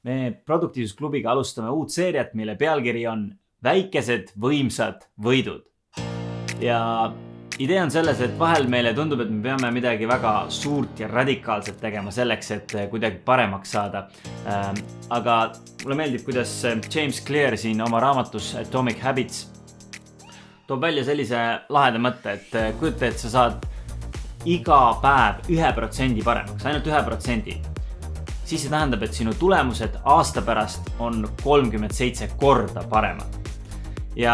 Me produktiivsusklubiga alustame uut seeriat, mille pealkiri on Väikesed võimsad võidud. Ja idee on selles, et vahel meile tundub, et me peame midagi väga suurt ja radikaalset tegema selleks, et kuidagi paremaks saada. Aga mulle meeldib, kuidas James Clear siin oma raamatus Atomic Habits toob välja sellise laheda mõtte, et kujuta, et sa saad iga päev 1% paremaks, ainult 1%. Siis see tähendab, et sinu tulemused aasta pärast on 37 korda paremad. Ja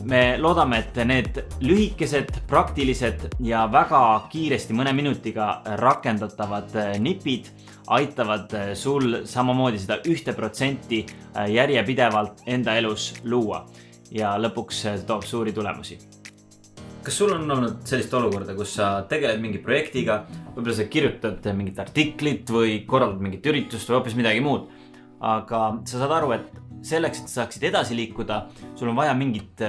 me loodame, et need lühikesed, praktilised ja väga kiiresti mõne minutiga rakendatavad nipid aitavad sul samamoodi seda 1% järjepidevalt enda elus luua ja lõpuks toob suuri tulemusi. Kas sul on olnud sellist olukorda, kus sa tegeled mingi projektiga, võib-olla sa kirjutad mingit artiklit või korraldad mingit üritust või hoopis midagi muud, aga sa saad aru, et selleks, et sa saaksid edasi liikuda, sul on vaja mingit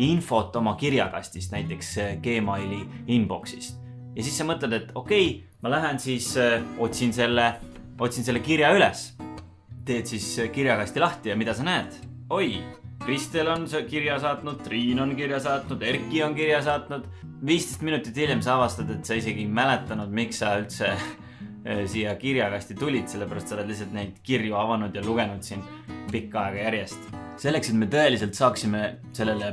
infot oma kirjakastist, näiteks Gmaili inboxist. Ja siis sa mõtled, et okei, ma lähen siis otsin selle kirja üles. Teed siis kirjakasti lahti ja mida sa näed? Oi, Kristel on kirja saatnud, Triin on kirja saatnud, Erki on kirja saatnud. 15 minutit hiljem sa avastad, et sa isegi mäletanud, miks sa üldse siia kirjakasti tulid, sellepärast sa oled lihtsalt neid kirju avanud ja lugenud siin pikka aega järjest. Selleks, et me tõeliselt saaksime sellele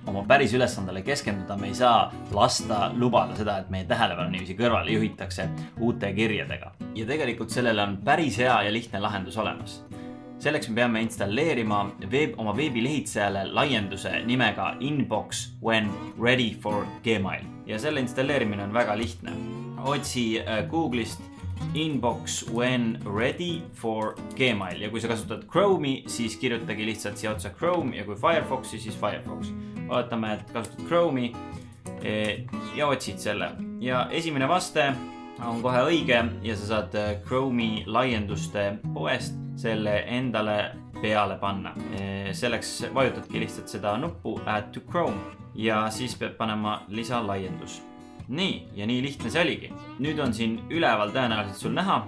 oma päris ülesandele keskenduda, me ei saa lasta lubada seda, et meie tähelepanu niiviisi kõrvale juhitakse uute kirjadega. Ja tegelikult sellele on päris hea ja lihtne lahendus olemas. Selleks me peame installeerima oma veebilehitsejale laienduse nimega Inbox when ready for Gmail. Ja selle installeerimine on väga lihtne. Otsi Google'ist Inbox when ready for Gmail. Ja kui sa kasutad Chrome'i, siis kirjutagi lihtsalt siia otsa Chrome ja kui Firefox'i, siis Firefox. Vaatame, et kasutad Chrome'i ja otsid selle. Ja esimene vaste on kohe õige ja sa saad Chrome'i laienduste poest selle endale peale panna. Selleks vajutadki lihtsalt seda nuppu Add to Chrome ja siis peab panema lisalaiendus. Nii, ja nii lihtne see oligi. Nüüd on siin üleval tõenäoliselt sul näha.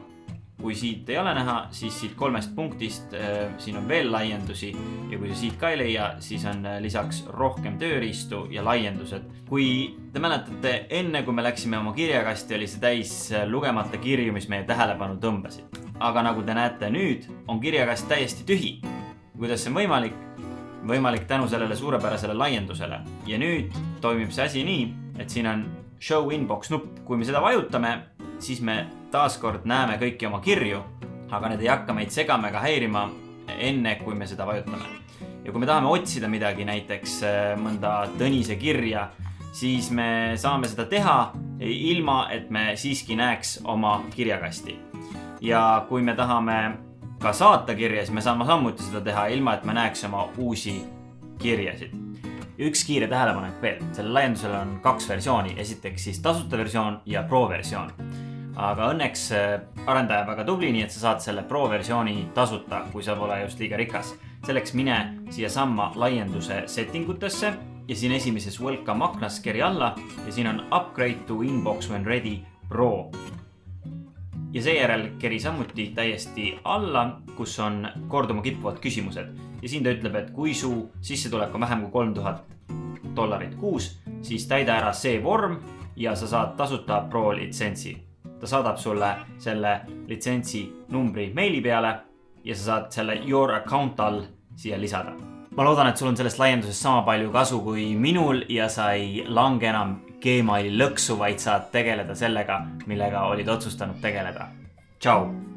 Kui siit ei ole näha, siis siit 3 punktist siin on veel laiendusi ja kui sa siit ka ei leia, siis on lisaks rohkem tööriistu ja laiendused. Kui te mäletate, enne kui me läksime oma kirjakasti, oli see täis lugemata kirju, mis meie tähelepanu tõmbasid. Aga nagu te näete nüüd, on kirjakast täiesti tühi. Kuidas see on võimalik? Võimalik tänu sellele suurepärasele laiendusele. Ja nüüd toimib see asi nii, et siin on Show Inbox nupp. Kui me seda vajutame, siis me taaskord näeme kõiki oma kirju, aga need ei hakka meid segama ega häirima enne, kui me seda vajutame. Ja kui me tahame otsida midagi, näiteks mõnda Tõnise kirja, siis me saame seda teha ilma, et me siiski näeks oma kirjakasti. Ja kui me tahame ka saata kirja, siis me saame samuti seda teha ilma, et me näeks oma uusi kirjasid. Üks kiire tähelepanek veel. Selle laiendusel on 2 versiooni. Esiteks siis tasuta versioon ja Pro versioon. Aga õnneks arendaja väga tubli, nii et sa saad selle Pro versiooni tasuta, kui sa pole just liiga rikas. Selleks mine siia samma laienduse settingutesse ja siin esimeses Welcome aknas keri alla ja siin on Upgrade to Inbox when ready Pro. Ja seejärel keri samuti täiesti alla, kus on korduma kippuvad küsimused. Ja siin ta ütleb, et kui su sissetulek on vähem kui $3000 kuus, siis täida ära see vorm ja sa saad tasuta Pro litsentsi. Ta saadab sulle selle litsentsi numbri meili peale ja sa saad selle Your Account all siia lisada. Ma loodan, et sul on sellest laiendusest sama palju kasu kui minul ja sa ei lange enam Gmaili lõksu, vaid saad tegeleda sellega, millega olid otsustanud tegeleda. Tšau!